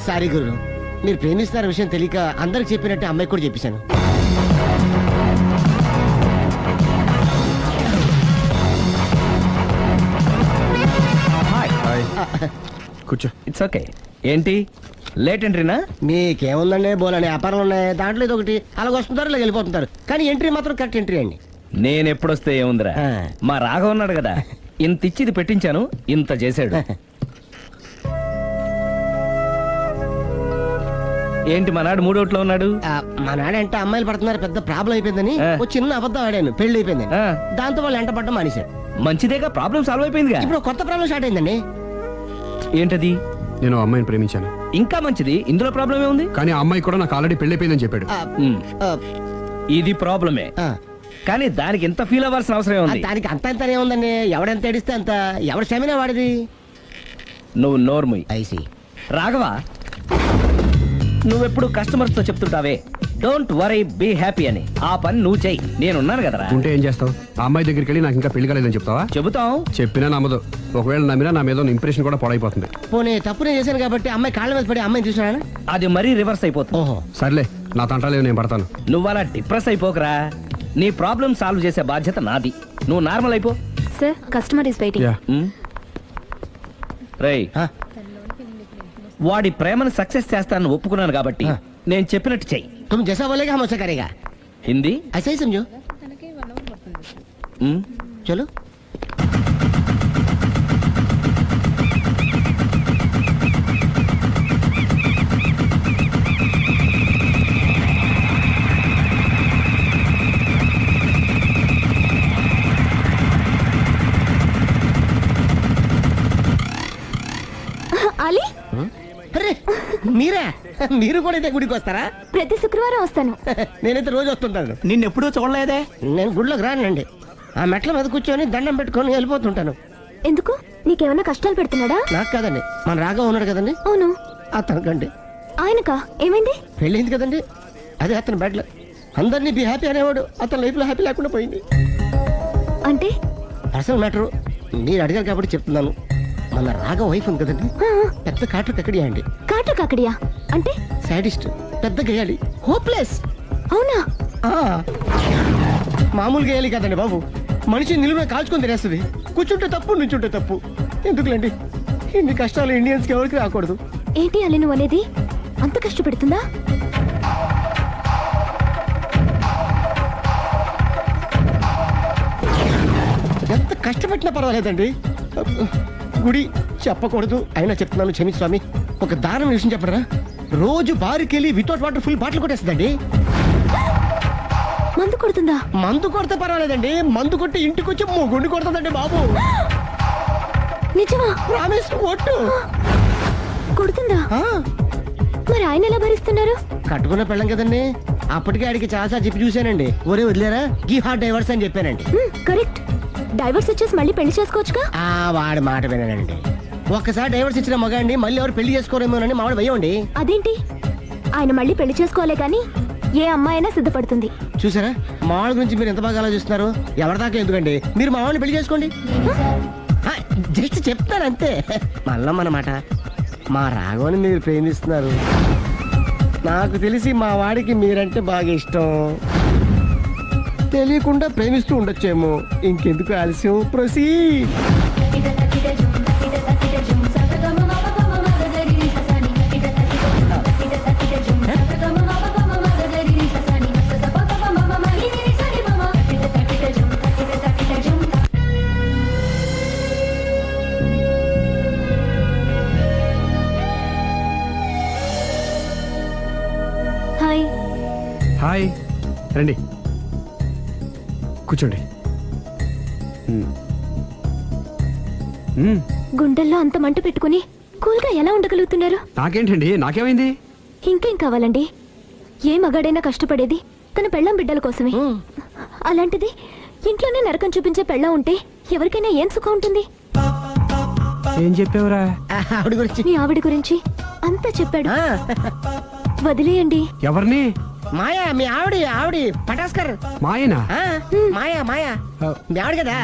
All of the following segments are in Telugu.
సారీ గురు, మీరు ప్రేమిస్తున్న విషయం తెలియక అందరికి చెప్పినట్టు అమ్మాయి కూడా చెప్పేశాను. కూర్చో. It's okay. ఏంటి లేట్ ఎంట్రీనా? మీకేముందండి, బోలని వ్యాపారాలు ఉన్నాయి, దాంట్లో ఇది ఒకటి అలాగ వస్తుంటారు ఇలా వెళ్ళిపోతుంటారు, కానీ ఎంట్రీ మాత్రం కరెక్ట్ ఎంట్రీ అండి. నేను ఎప్పుడొస్తే ఏముందిరా, మా రాఘవ ఉన్నాడు కదా, ఇంత ఇచ్చి ఇది పెట్టించాను, ఇంత చేశాడు. ఏంటి మనాడు మూడోట్లో ఉన్నాడు? మా నాడంటే అమ్మాయిలు పడుతున్నారు, పెద్ద ప్రాబ్లం అయిపోయిందని ఒక చిన్న అబద్ధం ఆడాను, పెళ్లి అయిపోయింది. దాంతో వాళ్ళు ఎంట పడ్డం మానేశారు. మంచిదేగా, ప్రాబ్లం సాల్వ్ అయిపోయిందిగా. ఇప్పుడు కొత్త ప్రాబ్లం స్టార్ట్ అయిందండి. ఏంటది? నేను అమ్మాయిని ప్రేమించాను. ఇంకా మంచిది, ఇందులో ప్రాబ్లం ఏముంది? కానీ ఆ అమ్మాయి కూడా నాకు ఆల్రెడీ పెళ్లి అయిపోయిందని చెప్పాడు. ఇది ప్రాబ్లమే, కానీ దానికి ఎంత ఫీల్ అవ్వాల్సిన అవసరం ఉంది? దానికి అంత అంత ఏముందండి, ఎవడెంత ఏడిస్తే అంత, ఎవడు క్షమినా వాడిది. నువ్వు నోర్ముయ్. ఐసి రాఘవ, నువ్వెప్పుడు కస్టమర్స్ తో చెప్తుంటావే డోంట్ వరీ బీ హ్యాపీ అని, ఆ పని నువ్వు చెయ్యి, నేనున్నాను కదరా. ఉంటే ఏం చేస్తావు? ఆ అమ్మాయి దగ్గరికి వెళ్ళి నాకు ఇంకా పెళ్లి కాలేదని చెప్తావా? చెబుతాం. చెప్పినా నమ్మదు. ఒకవేళ నమ్మినా నా మీద ఇంప్రెషన్ కూడా పాడైపోతుంది. పోనీ తప్పు నేను చేశాను కాబట్టి అమ్మాయి కాళ్ళ మీద పడి అమ్మాయిని చూసాను, అది మరీ రివర్స్ అయిపోతుంది. ఓహో సర్లే, నా తంటాలేదు, నేను పడతాను. నువ్వు అలా డిప్రెస్ అయిపోకరా, నీ ప్రాబ్లం సాల్వ్ చేసే బాధ్యత నాది, నువ్వు నార్మల్ అయిపో. Sir, customer is waiting. రేయ్, వాడి ప్రేమను సక్సెస్ చేస్తానని ఒప్పుకున్నాను కాబట్టి నేను చెప్పినట్టు చెయ్యి. तुम जैसा बोलेगा हम वैसा करेगा. హిందీ ऐसा ही समझो. चलो. అలీ, అరే మీరా, మీరు కూడా అయితే గుడికి వస్తారా? ప్రతి శుక్రవారం వస్తాను. నేనైతే రోజు వస్తుంటాను. నిన్నెప్పుడూ చూడలేదే. నేను గుడిలోకి రానండి, ఆ మెట్ల మీద కూర్చొని దండం పెట్టుకొని వెళ్ళిపోతుంటాను. ఎందుకు? నీకేమైనా కష్టాలు పెడుతున్నాడా? నాకు కాదండి, మన రాఘవ ఉన్నాడు కదండి, అవును. అతనికండి. ఆయనకా? ఏమైంది? పెళ్ళైంది కదండి, అదే అతని బెడ్లో అందరినీ బి హ్యాపీ అనేవాడు, అతని లైఫ్ లో హ్యాపీ లేకుండా పోయింది. అంటే అసలు మ్యాటర్ మీరు అడిగారు కాబట్టి చెప్తున్నాను. మన రాఘవ వైఫ్ ఉంది కదండి, పెద్ద కాటు కక్కడియా అండి. కాటు కాకడియా అంటే? సాడిస్ట్, పెద్ద గేయాలి, హోప్లెస్. అవునా? మామూలు గేయాలి కదండి బాబు, మనిషి నిలువున కాల్చుకొని తినేస్తుంది. కూర్చుంటే తప్పు, నుంచుంటే తప్పు. ఎందుకులేండి ఇన్ని కష్టాలు ఇండియన్స్ కి ఎవరికి రాకూడదు. ఏంటి అలీ నువ్వు అనేది? అంత కష్టపెడుతుందా? ఎంత కష్టపెట్టినా పర్వాలేదండి. గుడి చెప్పకూడదు, అయినా చెప్తున్నాను, క్షమించు స్వామి. ఒక దారుణ విషయం చెప్పరా, రోజు బారికి వెళ్ళి వితౌట్ వాటర్ ఫుల్ బాటిల్ కొట్టేస్తుందండి. మందు కొడుతుందా? మందు కొడితే పర్వాలేదండి, మందు కొట్టి ఇంటికి వచ్చి గుండు కొడుతుందండి బాబు. నిజమా? ప్రామిస్, ఒట్టు. కొడుతుందా? మరి ఆయన ఎలా భరిస్తున్నారు? కట్టుకున్న పెళ్ళం కదండి, అప్పటికే ఆడికి చాలా చెప్పి చూశానండి. ఒరే వదిలేరా, గివ్ హార్ట్ డైవర్స్ అని చెప్పానండి. కరెక్ట్. డైవర్స్ ఇచ్చేసి మళ్ళీ పెళ్లి చేసుకోవచ్చుగా. వాడి మాట వినండి, ఒక్కసారి డైవర్స్ ఇచ్చిన మగాండి మళ్ళీ ఎవరు పెళ్లి చేసుకోరేమోనని మావాడు భయండి. అదేంటి? ఆయన మళ్ళీ పెళ్లి చేసుకోలే కానీ ఏ అమ్మాయి అయినా సిద్ధపడుతుంది. చూసారా, మావాడి గురించి మీరు ఎంత బాగా ఆలోచిస్తున్నారు. ఎవరిదాకా ఎందుకండి, మీరు మావాడిని పెళ్లి చేసుకోండి. జస్ట్ చెప్తాను అంతే. మళ్ళీ మన మాట, మా రాఘవని మీరు ప్రేమిస్తున్నారు, నాకు తెలిసి మా వాడికి మీరంటే బాగా ఇష్టం. తెలియకుండా ప్రేమిస్తూ ఉండొచ్చేమో. ఇంకెందుకు ఆలస్యం, ప్రొసీడ్. హాయ్. హాయ్, రండి కూర్చోండి. గుండెల్లో అంత మంట పెట్టుకుని కూల్గా ఎలా ఉండగలుగుతున్నారు? నాకేంటండి, నాకేమైంది? ఇంకేం కావాలండి? ఏ మగాడైనా కష్టపడేది తన పెళ్ళాం బిడ్డల కోసమే. అలాంటిది ఇంట్లోనే నరకం చూపించే పెళ్ళాం ఉంటే ఎవరికైనా ఏం సుఖం ఉంటుంది? ఏం చెప్పావురా? ఆవిడ గురించి. మీ ఆవిడ గురించి అంతా చెప్పాడు. వదిలేయండి. ఎవరిని? మాయా, మీ ఆవిడ పటాస్కర్. మాయనా? మాయా మీ ఆవిడ కదా.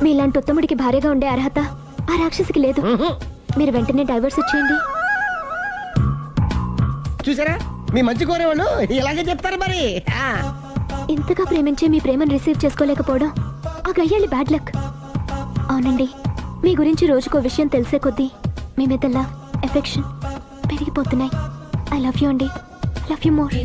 మీలాంటి ఉత్తముడికి భార్యగా ఉండే అర్హత ఆ రాక్షసికి లేదు. మీరు వెంటనే డైవర్స్ ఇచ్చేయండి. చూసారా మీ మంచి కోరేవాళ్ళు ఇలాగే చెప్తారు మరి. ఇంతగా ప్రేమించే మీ ప్రేమను రిసీవ్ చేసుకోలేకపోవడం ఆ గయ్యాళ్ళి బ్యాడ్ లక్. అవునండి, మీ గురించి రోజుకో విషయం తెలిసే కొద్దీ మీ మీద లవ్, ఎఫెక్షన్ పెరిగిపోతున్నాయి. ఐ లవ్ యూ అండి, లవ్ యూ మోర్.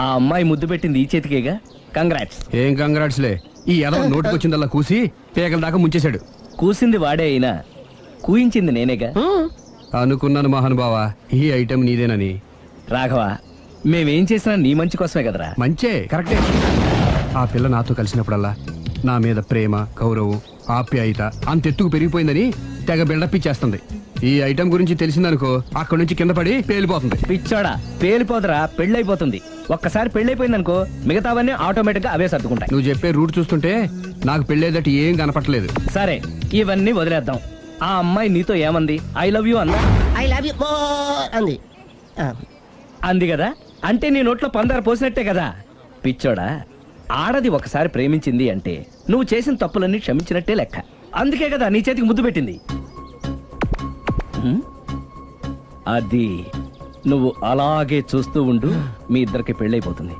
ఆ అమ్మాయి ముద్దు పెట్టింది ఈ చేతికేగా. కంగ్రాట్స్. ఏం కంగ్రాట్స్లే, ఈ ఎదవ నోటికొచ్చిందల్లా కూసి పేకల దాకా ముంచేశాడు. కూసింది వాడే అయినా కూయించింది నేనేగా. అనుకున్నాను మహానుభావా, ఈ ఐటెం నీదేనని. రాఘవ, మేమేం చేసినా నీ మంచి కోసమే కదరా. మంచే, కరెక్టే. ఆ పిల్ల నాతో కలిసినప్పుడల్లా నా మీద ప్రేమ, గౌరవం, ఆప్యాయత అంతెత్తుకు పెరిగిపోయిందని తెగ బిల్డప్ ఇచ్చేస్తుంది. ఈ ఐటెం గురించి తెలిసిందనుకో అక్కడి నుంచి కింద పడి పేలిపోతుంది. పిచ్చోడా, పేలిపోదరా, పెళ్ళైపోతుంది. ఒక్కసారి పెళ్ళైపోయిందనుకో మిగతావన్నీ ఆటోమేటిక్ గా అవే సర్దుకుంటాయి. నువ్వు చెప్పే రూట్ చూస్తుంటే నాకు పెళ్ళేదట ఏం కనపట్లేదు. సరే, ఇవన్నీ వదిలేద్దాం. ఆ అమ్మాయి నీతో ఏమంది? ఐ లవ్ యూ అందా? ఐ లవ్ యూ అంది. అంది కదా, అంటే నీ నోట్లో పందారు పోసినట్టే కదా. పిచ్చోడా, ఆడది ఒకసారి ప్రేమించింది అంటే నువ్వు చేసిన తప్పులన్నీ క్షమించినట్టే లెక్క. అందుకే కదా నీ చేతికి ముద్దు పెట్టింది. అది నువ్వు అలాగే చూస్తూ ఉండు, మీ ఇద్దరికి పెళ్ళైపోతుంది.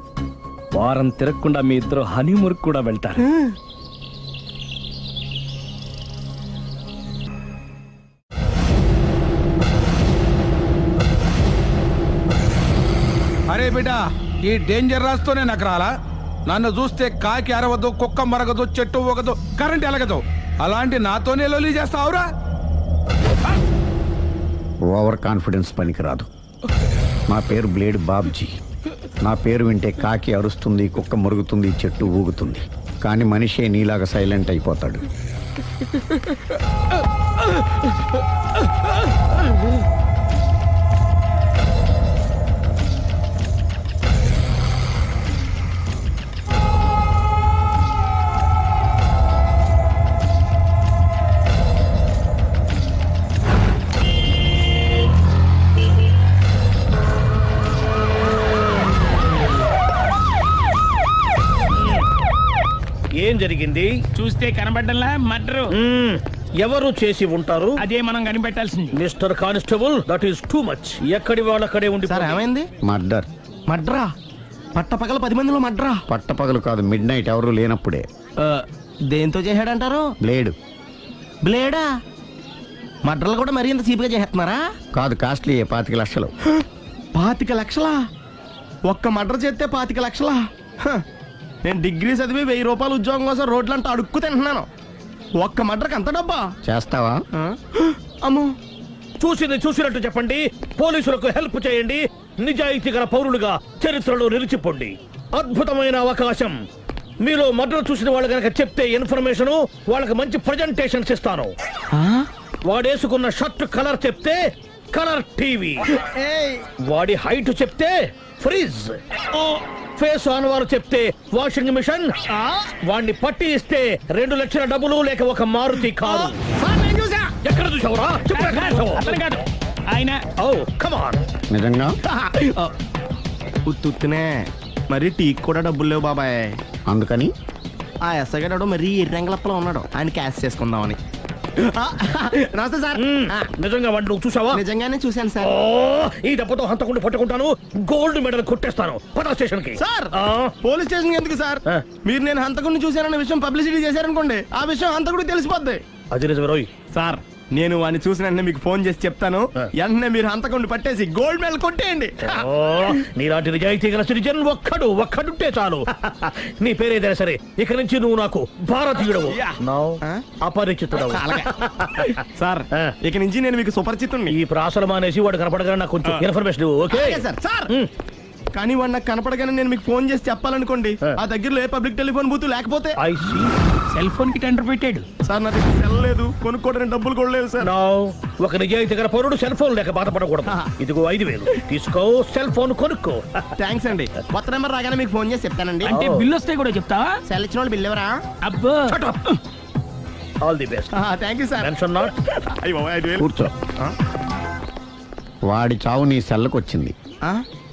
వారం తిరగకుండా మీ ఇద్దరు హనీమూర్ కూడా వెళ్తారు. అరే బిడ్డా, ఈ డేంజర్ రాస్తూనే నాకు రాలా. నన్ను చూస్తే కాకి అరవదు, కుక్క మరగదు, చెట్టు ఊగదు, కరెంట్ ఎలగదు. అలాంటి నాతోనే లొలి చేస్తావురా? ఓవర్ కాన్ఫిడెన్స్ పనికిరాదు. నా పేరు బ్లేడ్ బాబ్జీ. నా పేరు వింటే కాకి అరుస్తుంది, కుక్క మురుగుతుంది, చెట్టు ఊగుతుంది, కానీ మనిషే నీలాగా సైలెంట్ అయిపోతాడు. ఏం జరిగింది? చూస్తే కనబడ్డంలా మర్డరు. ఎవరు చేసి ఉంటారు? అదే మనం కనిపెట్టాల్సింది. Mister constable, that is too much. ఎక్కడి వాళ్ళక్కడే ఉండి ఏమైంది? మర్డర్. మడ్రా? పట్ట పగల 10 మందిలో మడ్రా? పట్టపగలు కాదు, మిడ్ నైట్ ఎవరు లేనప్పుడే. దేంతో చేశాడంటారు? బ్లేడ్. బ్లేడా? మడ్రలు కూడా మరీ ఇంత చీప్గా చేస్తున్నారా? కాదు, కాస్ట్లీ 25 లక్షలు. 25 లక్షలా? ఒక్క మడ్ర చేస్తే 25 లక్షలా? నేను డిగ్రీ చదివి 1000 రూపాయలు ఉద్యోగం కోసం రోడ్లంతా అడుక్కు తింటున్నాను. ఒక్క మడ్రకు అంత డబ్బా? చేస్తావా? అమ్మో. చూసింది చూసినట్టు చెప్పండి. పోలీసులకు హెల్ప్ చేయండి. నిజాయితీ గల పౌరులుగా చరిత్రలో నిలిచిపోండి. అద్భుతమైన అవకాశం. మీలో మర్డర్ చూసిన వాళ్ళు కనుక చెప్తే ఇన్ఫర్మేషన్, వాళ్ళకి మంచి ప్రజెంటేషన్స్ ఇస్తాను. వాడేసుకున్న షర్ట్ కలర్ చెప్తే కలర్ టీవీ, వాడి హైట్ చెప్తే ఫ్రిజ్, ఫేస్ ఆన్ వారు చెప్తే వాషింగ్ మిషన్, వాడిని పట్టి ఇస్తే 2 లక్షల డబ్బులు లేక ఒక మారుతి కారు. ఎక్కడ చూసావురా? ఆయన నిజంగా ఉత్తునే మరి టీకి కూడా డబ్బులు లేవు బాబాయ్. అందుకని ఆ ఎస్ఐగాడు మరీ ఎర్రంగలప్పలో ఉన్నాడు, ఆయన క్యాష్ చేసుకుందామని. నమస్తే సార్. నిజంగా వాడిని నువ్వు చూసావా? నిజంగానే చూశాను సార్. ఈ దెబ్బతో హంతకుండా పట్టుకుంటాను, గోల్డ్ మెడల్ కొట్టేస్తాను. పద స్టేషన్ కి. సార్, పోలీస్ స్టేషన్ ఎందుకు సార్? మీరు నేను హంతకుడిని చూశానన్న విషయం పబ్లిసిటీ చేశారనుకోండి, ఆ విషయం హంతకుడికి తెలిసిపోద్ది. అది నిజమే రోయ్. సార్, నేను వాడిని చూసిన వెంటనే మీకు ఫోన్ చేసి చెప్తాను. వెంటనే మీరు హంతకుడిని పట్టేసి గోల్డ్ మెడల్ కొట్టేయండి. నీలాంటి నిజాయితీ గల సిటిజన్ ఒక్కడుంటే చాలు. నీ పేరేదైనా సరే, ఇక నుంచి నువ్వు నాకు భారతీయుడవు, అపరిచితుడవు. సార్, ఇక నుంచి నేను మీకు సుపరిచితుడిని. ఈ ప్రాసలు మానేసి వాడు కనపడగానే నాకు కొంచెం ఇన్ఫర్మేషన్. Okay sir. సార్, కానీ వాడు నాకు కనపడగానే నేను మీకు ఫోన్ చేసి చెప్పాలనుకోండి, ఆ దగ్గరలో ఏ పబ్లిక్ టెలిఫోన్ బూత్ లేకపోతే. సెల్ ఫోన్ కి టెండర్ పెట్టాడు సార్. నా దగ్గర సెల్ లేదు, కొనుక్కోవడానికి డబ్బులు కూడా లేవు సార్. ఒక నిజాయితీ గల పౌరుడు సెల్ ఫోన్ లేక బాధపడకూడదు. ఇదిగో 5000 తీసుకో, సెల్ ఫోన్ కొనుక్కో. థ్యాంక్స్ అండి. కొత్త నెంబర్ రాగానే మీకు ఫోన్ చేసి చెప్తానండి. అంటే బిల్లు వస్తే కూడా చెప్తావా? సెల్ ఇచ్చిన వాళ్ళు బిల్ ఎవరా? అబ్బో, all the best thank you sir mention not కూర్చో. వాడి చావు నీ సెల్లకు వచ్చింది.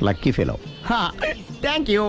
Lucky fellow. Thank you